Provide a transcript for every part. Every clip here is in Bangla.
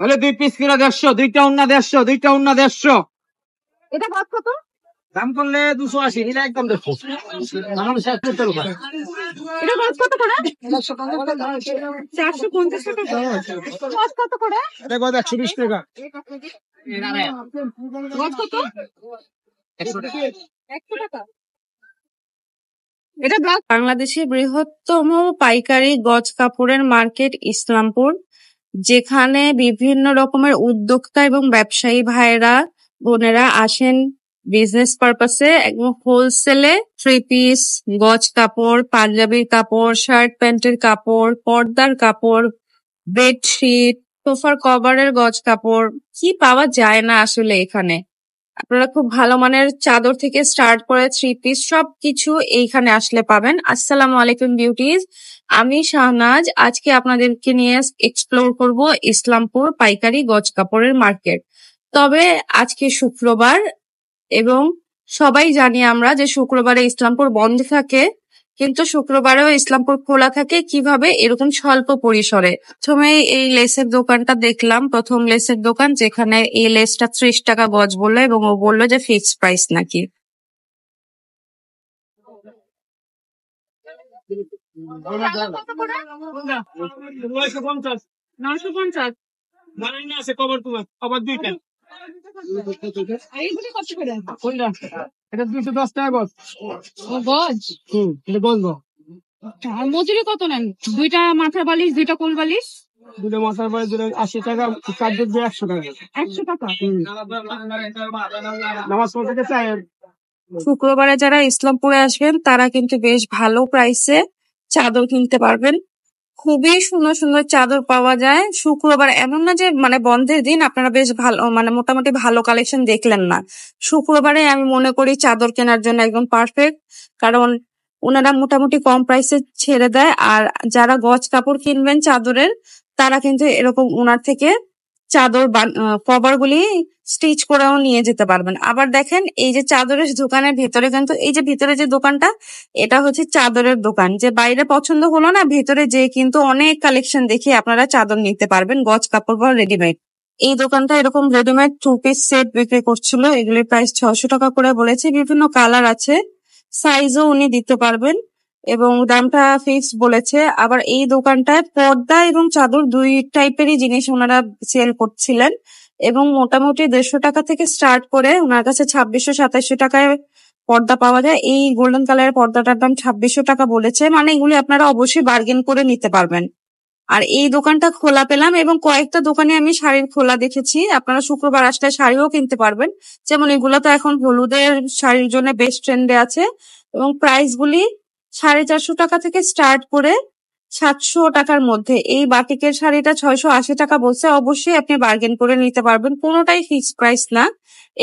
হলে 2 পিস করে 150, দুইটা উন্না 150, দুইটা উন্না 150। এটা কত কত? দাম করলে 280, নিলে একদম 150। আমার শেষ করতে হবে। এটা কত করে? 450 টাকা গজ কত করে? এটা কত? 120 টাকা। গজ কত? 100 টাকা। 100 টাকা। এটা বাংলাদেশের বৃহত্তম পাইকারি গজ কাপড়ের মার্কেট ইসলামপুর, যেখানে বিভিন্ন রকমের উদ্যোক্তা এবং ব্যবসায়ী ভাইয়েরা বোনেরা আসেন বিজনেস পারপাসে এবং হোলসেলে 3 পিস, গজ কাপড়, পাঞ্জাবির কাপড়, শার্ট প্যান্টের কাপড়, পর্দার কাপড়, বেডশিট, সোফার কভারের গজ কাপড়, কি পাওয়া যায় না আসলে এখানে। আপনারা খুব ভালো মানের চাদর থেকে স্টার্ট করে 3 পিস সবকিছু এইখানে আসলে পাবেন। আসসালামু আলাইকুম বিউটিজ, আমি শাহনাজ। আজকে আপনাদেরকে নিয়ে এক্সপ্লোর করব ইসলামপুর পাইকারি গজ কাপড়ের মার্কেট। তবে আজকে শুক্রবার এবং সবাই জানি আমরা যে শুক্রবারে ইসলামপুর বন্ধ থাকে, কিন্তু শুক্রবারেও ইসলামপুর খোলা থাকে। কিভাবে? এরকম স্বল্প পরিসরে। প্রথমে এই লেসের দোকানটা দেখলাম, প্রথম লেসের দোকান, যেখানে এই লেসটা 30 টাকা গজ বললো এবং ও বললো যে ফিক্সড প্রাইস নাকি। আছে কভার, তোমার কভার দুইটা। এটা 210 টাকা গজ। গজ? এটা বলবো। আর মজুরি কত নেন? দুইটা মাথার বালিশ, দুইটা কোল বালিশ? দুটো মাথার পরে 80 টাকা, চার্জের দিয়ে 100 টাকা। 100 টাকা। নামাজ পড়তে গেছে। শুক্রবারে যারা ইসলামপুরে আসবেন তারা কিন্তু বেশ ভালো প্রাইসে চাদর কিনতে পারবেন। খুবই সুন্দর সুন্দর চাদর পাওয়া যায় শুক্রবার। এমন না যে মানে বন্ধের দিন আপনারা বেশ ভালো মানে মোটামুটি ভালো কালেকশন দেখলেন না। শুক্রবারে আমি মনে করি চাদর কেনার জন্য একদম পারফেক্ট, কারণ ওনারা মোটামুটি কম প্রাইসে ছেড়ে দেয়। আর যারা গজ কাপড় কিনবেন চাদরের, তারা কিন্তু এরকম ওনার থেকে চাদর কভার গুলি স্টিচ করেও নিয়ে যেতে পারবেন। আবার দেখেন, এই যে চাদরের দোকানের ভেতরে কিন্তু এই যে ভিতরে যে দোকানটা, এটা হচ্ছে চাদরের দোকান। যে বাইরে পছন্দ হলো না, ভেতরে যে কিন্তু অনেক কালেকশন দেখে আপনারা চাদর নিতে পারবেন, গজ কাপড় বা রেডিমেড। এই দোকানটা এরকম রেডিমেড 2 পিস সেট বিক্রি করছিল, এগুলির প্রাইস 600 টাকা করে বলেছে। বিভিন্ন কালার আছে, সাইজও উনি দিতে পারবেন এবং দামটা ফিক্স বলেছে। আবার এই দোকানটায় পর্দা এবং চাদর দুই টাইপেরই জিনিস ওনারা সেল করছিলেন এবং মোটামুটি 150 টাকা থেকে স্টার্ট করে ওনার কাছে 2600-2700 টাকায় পর্দা পাওয়া যায়। এই গোল্ডেন কালারের পর্দাটার দাম 2600 টাকা বলেছে, মানে এগুলি আপনারা অবশ্যই বার্গেন করে নিতে পারবেন। আর এই দোকানটা খোলা পেলাম এবং কয়েকটা দোকানে আমি শাড়ির খোলা দেখেছি। আপনারা শুক্রবার আসলে শাড়িও কিনতে পারবেন, যেমন এগুলো তো এখন হলুদের শাড়ির জন্য বেস্ট ট্রেন্ডে আছে এবং প্রাইস গুলি 450 টাকা থেকে স্টার্ট করে 700 টাকার মধ্যে। এই বাটিকের শাড়িটা 680 টাকা বলছে, অবশ্যই আপনি বার্গেন করে নিতে পারবেন, কোনোটাই ফিক্সড প্রাইস না,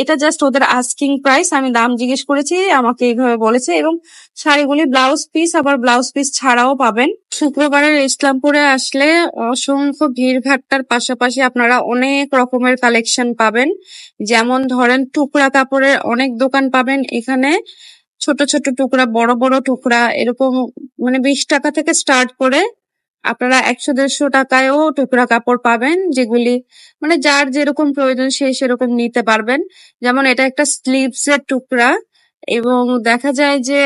এটা জাস্ট ওদের আস্কিং প্রাইস। আমি দাম জিজ্ঞেস করেছি, আমাকে এইভাবে বলেছে। এবং শাড়িগুলি ব্লাউজ পিস আবার ব্লাউজ পিস ছাড়াও পাবেন। শুক্রবারের ইসলামপুরে আসলে অসংখ্য ভিড়ভাট্টার পাশাপাশি আপনারা অনেক রকমের কালেকশন পাবেন। যেমন ধরেন, টুকরা কাপড়ের অনেক দোকান পাবেন এখানে, ছোট ছোট টুকরা, বড় বড় টুকরা, এরকম মানে 20 টাকা থেকে স্টার্ট করে আপনারা 100-150 টাকায়ও টুকরা কাপড় পাবেন, যেগুলি মানে যার যেরকম প্রয়োজন সে সেরকম নিতে পারবেন। যেমন এটা একটা স্লিভস এর টুকরা এবং দেখা যায় যে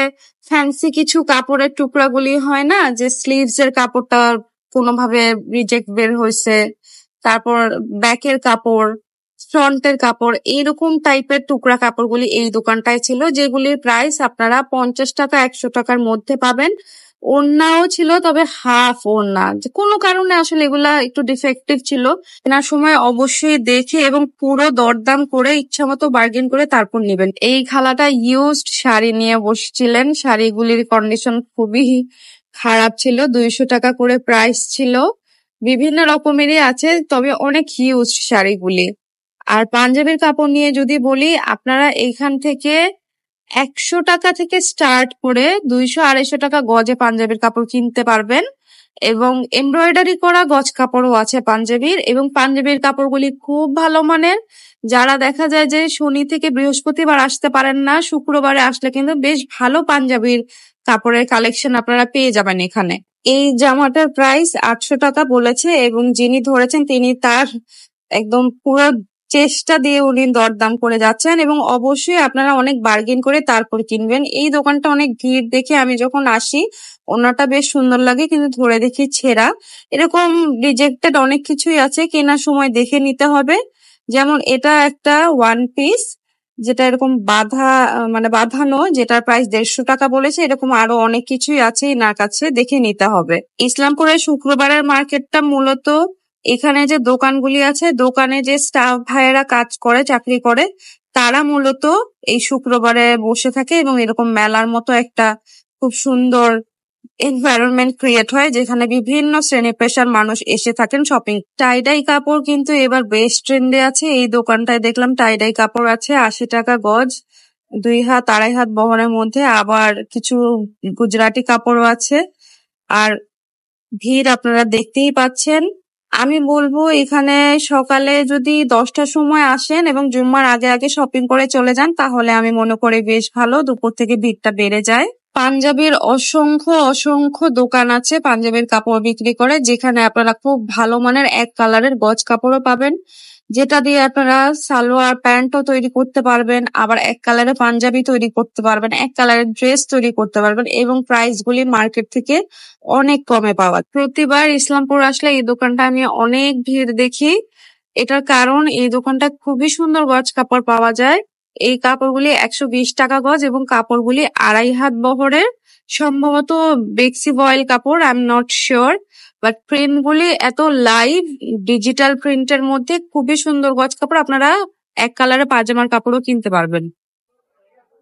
ফ্যান্সি কিছু কাপড়ের টুকরাগুলি হয় না, যে স্লিভস এর কাপড়টা কোনোভাবে রিজেক্ট বের হয়েছে, তারপর ব্যাকের কাপড়, ফ্রন্টের কাপড়, এইরকম টাইপের টুকরা কাপড়গুলি এই দোকানটায় ছিল, যেগুলির প্রাইস আপনারা 50 টাকা 100 টাকার মধ্যে পাবেন। ওড়নাও ছিল, তবে হাফ ওড়না, যে কোনো কারণে আসলে এগুলা একটু ডিফেক্টিভ ছিল। কেনার সময় অবশ্যই দেখে এবং পুরো দরদাম করে ইচ্ছা মতো বার্গেন করে তারপর নেবেন। এই খালাটা ইউজড শাড়ি নিয়ে বসছিলেন, শাড়িগুলির কন্ডিশন খুবই খারাপ ছিল, 200 টাকা করে প্রাইস ছিল। বিভিন্ন রকমেরই আছে, তবে অনেক হিউজ শাড়িগুলি। আর পাঞ্জাবির কাপড় নিয়ে যদি বলি, আপনারা এইখান থেকে 100 টাকা থেকে স্টার্ট করে 200-250 টাকা গজে পাঞ্জাবির কাপড় কিনতে পারবেন এবং এমব্রয়ডারি করা গজ কাপড়ও আছে পাঞ্জাবির। এবং পাঞ্জাবির কাপড়গুলি খুব ভালো মানের। যারা দেখা যায় যে শনি থেকে বৃহস্পতিবার আসতে পারেন না, শুক্রবারে আসলে কিন্তু বেশ ভালো পাঞ্জাবির কাপড়ের কালেকশন আপনারা পেয়ে যাবেন এখানে। এই জামাটার প্রাইস 800 টাকা বলেছে এবং যিনি ধরেছেন তিনি তার একদম পুরো চেষ্টা দিয়ে উনি দরদাম করে যাচ্ছেন এবং অবশ্যই আপনারা অনেক বার্গেন করে তারপর কিনবেন। এই দোকানটা অনেক ভিড় দেখে আমি যখন আসি ওনাটা বেশ সুন্দর লাগে, কিন্তু ধরে দেখি ছেঁড়া। এরকম রিজেক্টেড অনেক কিছুই আছে, কেনার সময় দেখে নিতে হবে। যেমন এটা একটা ওয়ান পিস যেটা এরকম বাঁধা মানে বাঁধানো, যেটার প্রাইস 150 টাকা বলেছে। এরকম আরো অনেক কিছুই আছে এনার কাছে, দেখে নিতে হবে। ইসলামপুরের শুক্রবারের মার্কেটটা মূলত এখানে যে দোকানগুলি আছে, দোকানে যে স্টাফ ভাইয়েরা কাজ করে, চাকরি করে, তারা মূলত এই শুক্রবারে বসে থাকে এবং এরকম মেলার মতো একটা খুব সুন্দর এনভায়রনমেন্ট ক্রিয়েট হয় যেখানে বিভিন্ন শ্রেণী পেশার মানুষ এসে থাকেন শপিং। টাইডাই কাপড় কিন্তু এবার বেশ ট্রেন্ডে আছে। এই দোকানটায় দেখলাম টাইডাই কাপড় আছে 80 টাকা গজ, 2 হাত 2.5 হাত বহরের মধ্যে। আবার কিছু গুজরাটি কাপড়ও আছে। আর ভিড় আপনারা দেখতেই পাচ্ছেন। আমি বলবো এখানে সকালে যদি 10টার সময় আসেন এবং জুম্মার আগে আগে শপিং করে চলে যান তাহলে আমি মনে করি বেশ ভালো, দুপুর থেকে ভিড়টা বেড়ে যায়। পাঞ্জাবির অসংখ্য অসংখ্য দোকান আছে পাঞ্জাবির কাপড় বিক্রি করে, যেখানে আপনারা খুব ভালো মানের এক কালারের গজ কাপড়ও পাবেন, যেটা দিয়ে আপনারা সালোয়ার প্যান্টও তৈরি করতে পারবেন, আবার এক কালারের পাঞ্জাবি তৈরি করতে পারবেন, এক কালারের ড্রেস তৈরি করতে পারবেন এবং প্রাইস গুলি মার্কেট থেকে অনেক কমে পাওয়া যায়। প্রতিবার ইসলামপুর আসলে এই দোকানটা আমি অনেক ভিড় দেখি। এটার কারণ এই দোকানটা খুবই সুন্দর গজ কাপড় পাওয়া যায়। এই কাপড়গুলি 120 টাকা গজ এবং কাপড়গুলি 2.5 হাত বহরের, সম্ভবত বেক্সি ভয়েল কাপড়, I am not sure. But print গুলি এত লাইভ, ডিজিটাল প্রিন্টের মধ্যে খুবই সুন্দর গজ কাপড়। আপনারা এক কালারের পাজামার কাপড়ও কিনতে পারবেন।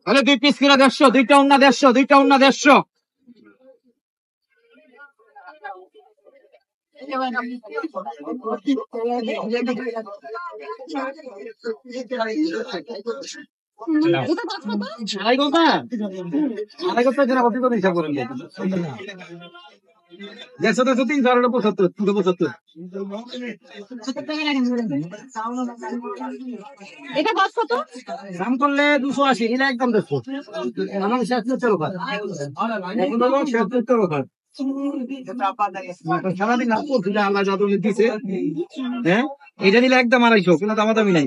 তাহলে 2 পিস কিনা 150, 2টা ওন্না 150, 2টা ওন্না 150। আড়াই ঘন্টা, আড়াই ঘন্টা যেন কপি করে হিসাব করেন। 150, 300, 75, 75। এটা গজ কত? দাম করলে 280, নিলে একদম 150। আমার 76 টাকা। এখন তো 76 টাকা। সারাদিন না করছিল আল্লাহ যত দিছে, হ্যাঁ এটা নিলে একদম 250, কোনো দামাদামি নাই।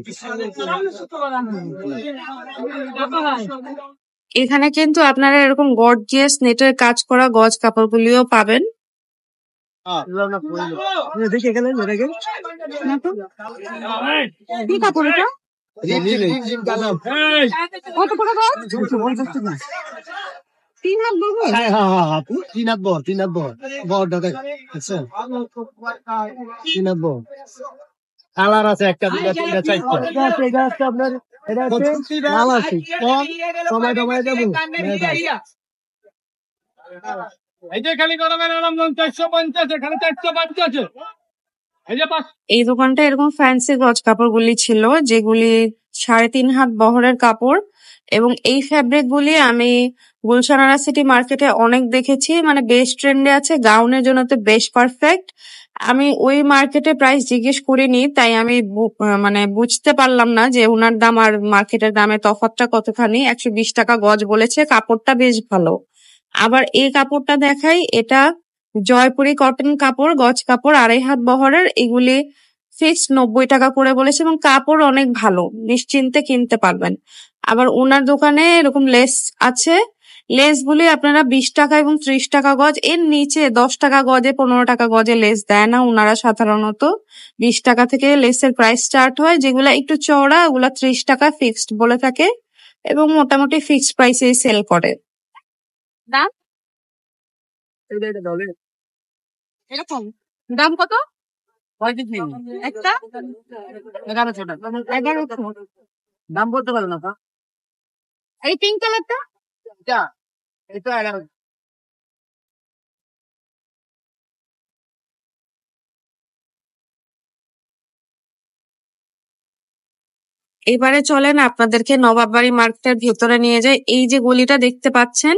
এখানে কিন্তু আপনারা এরকম গর্জিয়াস নেটের কাজ করা গজ কাপড়গুলিও পাবেন। দেখে গেলেন কি কাপড় এটা? কত করে গজ? 3 হাত বহর? হ্যাঁ, 3 হাত বহর, 3 হাত বহর। বহরটা দেখ, বুঝছেন? 3 হাত বহর। কালার আছে 1টা 2টা 3টা 4টা। এটা হচ্ছে আপনার, এটা হচ্ছে লাল আছে। সময় দেবো। এই যে খালি গরমের আরাম 450, এখানে 450। এই যে এই দোকানটা এরকম ফ্যান্সি গজ কাপড়গুলি ছিল যেগুলি 3.5 হাত বহরের কাপড়, এবং এই ফ্যাব্রিক গুলি আমি গুলশানারা সিটি মার্কেটে অনেক দেখেছি, মানে বেশ ট্রেন্ডে আছে, গাউনের জন্য তো বেশ পারফেক্ট। আমি ওই মার্কেটে প্রাইস জিজ্ঞেস করিনি, তাই আমি মানে বুঝতে পারলাম না যে ওনার দাম আর মার্কেটের দামের তফাৎটা কতখানি। 120 টাকা গজ বলেছে, কাপড়টা বেশ ভালো। আবার এই কাপড়টা দেখাই, এটা জয়পুরি কটন কাপড়, গজ কাপড় 2.5 হাত বহরের। এগুলি ফিক্সড 90 টাকা করে বলেছে এবং কাপড় অনেক ভালো, নিশ্চিন্তে কিনতে পারবেন। আবার ওনার দোকানে এরকম লেস আছে, লেস গুলি আপনারা 20 টাকা এবং 30 টাকা গজ, এর নিচে 10 টাকা গজে 15 টাকা গজে লেস দেয় না ওনারা। সাধারণত 20 টাকা থেকে লেসের প্রাইস স্টার্ট হয়, যেগুলা একটু চওড়া ওগুলা 30 টাকা ফিক্সড বলে থাকে এবং মোটামুটি ফিক্সড প্রাইসে সেল করে। দাম এরকম দাম কত? একটা 1100 টাকা। 1100। দাম বলতে পারো না। এই পিঙ্ক কালারটা এটা 11। এবারে চলেন আপনাদেরকে নবাববাড়ি মার্কেটের ভেতরে নিয়ে যাই। এই যে গলিটা দেখতে পাচ্ছেন,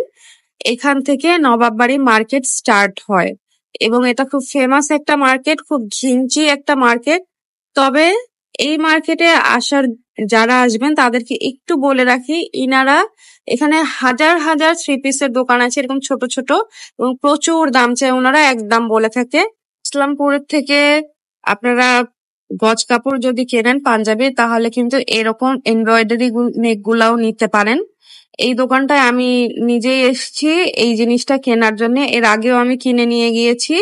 এখান থেকে নবাববাড়ি মার্কেট স্টার্ট হয় এবং এটা খুব ফেমাস একটা মার্কেট, খুব ঘিঞ্চি একটা মার্কেট। তবে এই মার্কেটে আসার যারা আসবেন তাদেরকে একটু বলে রাখি, ইনারা এখানে হাজার হাজার 3 পিসের দোকান আছে এরকম ছোট ছোট, এবং প্রচুর দাম চায় ওনারা, একদম বলে থাকে। ইসলামপুরের থেকে আপনারা গজ কাপড় যদি কেনেন পাঞ্জাবি, তাহলে কিন্তু এরকম এমব্রয়ডারি নেক গুলাও নিতে পারেন। এই দোকানটায় আমি নিজেই এসেছি এই জিনিসটা কেনার জন্য। এর আগেও আমি কিনে নিয়ে গিয়েছি।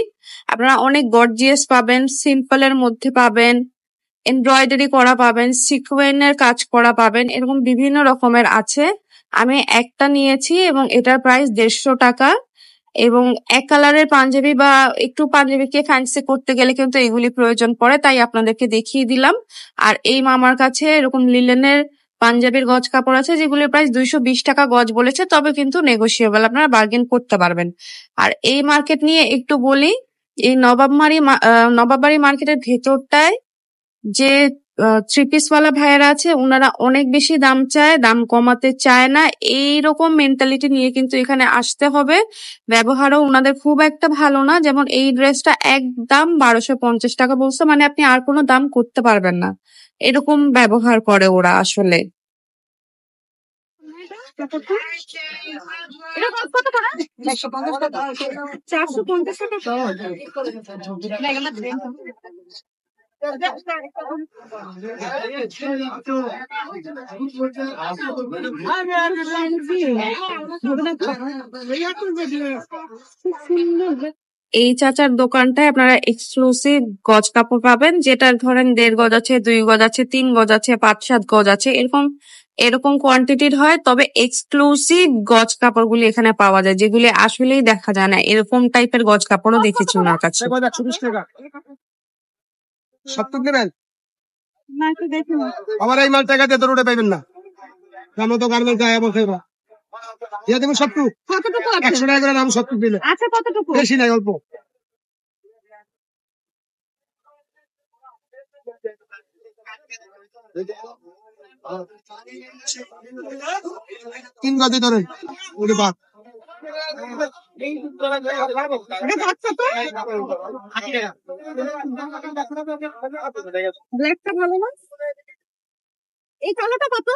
আপনারা অনেক গর্জিয়াস পাবেন, সিম্পলের মধ্যে পাবেন, এমব্রয়ডারি করা পাবেন, সিকোয়েনের কাজ করা পাবেন, এরকম বিভিন্ন রকমের আছে। আমি একটা নিয়েছি এবং এটার প্রাইস 150 টাকা। এবং এক কালারের পাঞ্জাবি বা একটু পাঞ্জাবিকে ফ্যান্সি করতে গেলে কিন্তু এগুলি প্রয়োজন পড়ে, তাই আপনাদেরকে দেখিয়ে দিলাম। আর এই মামার কাছে এরকম লিলেনের পাঞ্জাবির গজ কাপড় আছে যেগুলির প্রাইস 220 টাকা গজ বলেছে, তবে কিন্তু নেগোসিয়েবল, আপনারা বার্গেন করতে পারবেন। আর এই মার্কেট নিয়ে একটু বলি, এই নবাববাড়ি মার্কেটের ভেতরটায় যে থ্রি পিস ওয়ালা ভাইয়েরা আছে, ওনারা অনেক বেশি দাম চায়, দাম কমাতে চায় না। এইরকম মেন্টালিটি নিয়ে কিন্তু এখানে আসতে হবে। ব্যবহারও ওনাদের খুব একটা ভালো না। যেমন এই ড্রেসটা একদম 1250 টাকা বলছে, মানে আপনি আর কোনো দাম করতে পারবেন না, এরকম ব্যবহার করে ওরা আসলে। এই চাচার দোকানটায় আপনারা এক্সক্লুসিভ গজ কাপড় পাবেন, যেটা ধরেন 1.5 গজ আছে, 2 গজ আছে, 3 গজ আছে, 5-7 গজ আছে, এরকম এরকম কোয়ান্টিটির হয়। তবে এক্সক্লুসিভ গজ কাপড়গুলি এখানে পাওয়া যায়, যেগুলি আসলেই দেখা যায় না। এরকম টাইপের গজ কাপড়ও দেখেছি ওনার কাছে। 120 টাকা 70 নেবেন। আমার এই মাল টাকা দিয়ে তো রোডে পাইবেন না, আমরা তো গার্মেন্টস যায় এমন খাইবা ইয়া দেবেন 70। 100 টাকা করে দাম 70 দিলে। আচ্ছা, কতটুকু? বেশি নাই, অল্প। তিন গজে ধরেন ওরে বাপ। ব্ল্যাকটা ভালো না? এই কালোটা কত?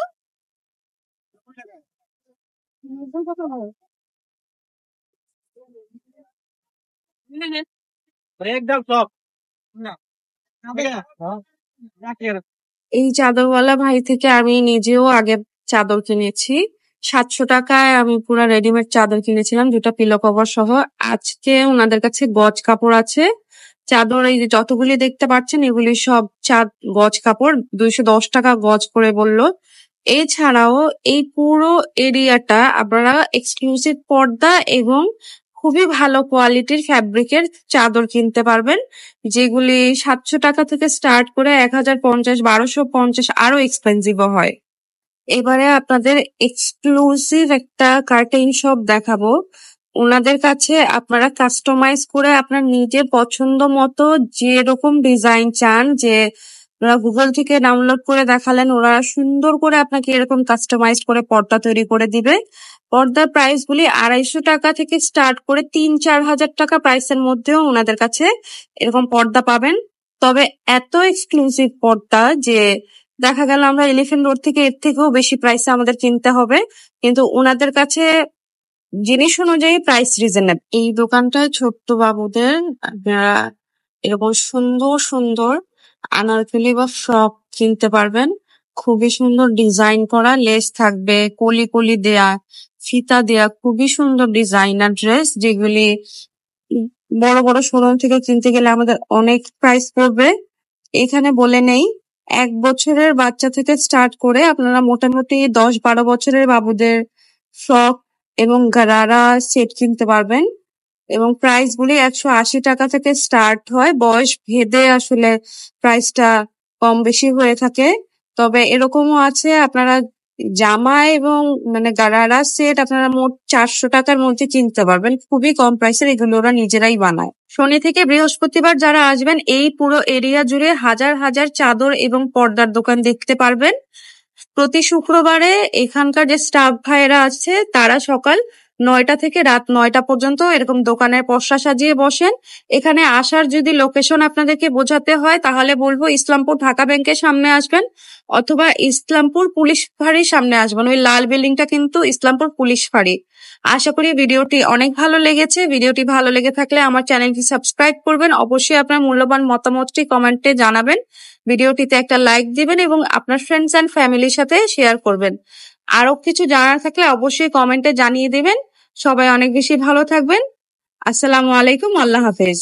একদম সব এই চাদরওয়ালা ভাই থেকে আমি নিজেও আগে চাদর কিনেছি। 700 টাকায় আমি পুরা রেডিমেড চাদর কিনেছিলাম, 2টা পিলো কভার সহ। আজকে ওনাদের কাছে গজ কাপড় আছে। চাদর এই যে যতগুলি দেখতে পাচ্ছেন, এগুলি সব গজ কাপড়, 210 টাকা গজ করে বললো। এছাড়াও এই পুরো এরিয়াটা আপনারা এক্সক্লুসিভ পর্দা এবং খুবই ভালো কোয়ালিটির ফ্যাব্রিকের চাদর কিনতে পারবেন, যেগুলি 700 টাকা থেকে স্টার্ট করে 1050, 1250, আরো এক্সপেন্সিভও হয়। এবারে আপনাদের এক্সক্লুসিভ একটা কার্টেন শপ দেখাবো। ওনাদের কাছে আপনারা কাস্টমাইজ করে আপনার নিজের পছন্দ মতো যেরকম ডিজাইন চান, যে ওরা গুগল থেকে ডাউনলোড করে দেখালেন, ওরা সুন্দর করে আপনাকে এরকম কাস্টমাইজ করে পর্দা তৈরি করে দিবে। পর্দার প্রাইস গুলি 250 টাকা থেকে স্টার্ট করে 3-4 হাজার টাকা প্রাইসের মধ্যেও ওনাদের কাছে এরকম পর্দা পাবেন। তবে এত এক্সক্লুসিভ পর্দা যে দেখা গেল আমরা এলিফ্যান্ট রোড থেকে এর থেকেও বেশি প্রাইসে আমাদের কিনতে হবে, কিন্তু ওনাদের কাছে জিনিস অনুযায়ী প্রাইস রিজনেবল। এই দোকানটায় ছোট্ট বাবুদের আপনারা এরকম সুন্দর সুন্দর আনারকলি বা ফ্রক কিনতে পারবেন। খুবই সুন্দর ডিজাইন করা, লেস থাকবে, কলি কলি দেয়া, ফিতা দেয়া, খুবই সুন্দর ডিজাইনার ড্রেস, যেগুলি বড় বড় শোরুম থেকে কিনতে গেলে আমাদের অনেক প্রাইস পড়বে। এখানে বলে নেই, 1 বছরের বাচ্চা থেকে স্টার্ট করে আপনারা মোটামুটি 10-12 বছরের বাবুদের ফ্রক এবং গারারা সেট কিনতে পারবেন। এবং প্রাইস গুলি 180 টাকা থেকে স্টার্ট হয়, বয়স ভেদে আসলে প্রাইসটা কম বেশি হয়ে থাকে। তবে এরকমও আছে আপনারা জামা এবং মানে গারারা সেট আপনারা মোট 400 টাকার মধ্যে কিনতে পারবেন, খুবই কম প্রাইসের। এগুলো ওরা নিজেরাই বানায়। শনি থেকে বৃহস্পতিবার যারা আসবেন, এই পুরো এরিয়া জুড়ে হাজার হাজার চাদর এবং পর্দার দোকান দেখতে পারবেন। প্রতি শুক্রবারে এখানকার যে স্টাফ ভাইয়েরা আছে, তারা সকাল 9টা থেকে রাত 9টা পর্যন্ত এরকম দোকানের পসরা সাজিয়ে বসেন। এখানে আসার যদি লোকেশন আপনাদেরকে বোঝাতে হয় তাহলে বলবো ইসলামপুর ঢাকা ব্যাংকের সামনে আসবেন অথবা ইসলামপুর পুলিশ ফাঁড়ির সামনে আসবেন। ওই লাল বিল্ডিংটা কিন্তু ইসলামপুর পুলিশ ফাঁড়ি। আশা করি ভিডিওটি অনেক ভালো লেগেছে। ভিডিওটি ভালো লেগে থাকলে আমার চ্যানেলটি সাবস্ক্রাইব করবেন। অবশ্যই আপনার মূল্যবান মতামতটি কমেন্টে জানাবেন। ভিডিওটিতে একটা লাইক দিবেন এবং আপনার ফ্রেন্ডস এন্ড ফ্যামিলির সাথে শেয়ার করবেন। আরো কিছু জানার থাকলে অবশ্যই কমেন্টে জানিয়ে দিবেন। সবাই অনেক বেশি ভালো থাকবেন। আসসালামু আলাইকুম, আল্লাহ হাফেজ।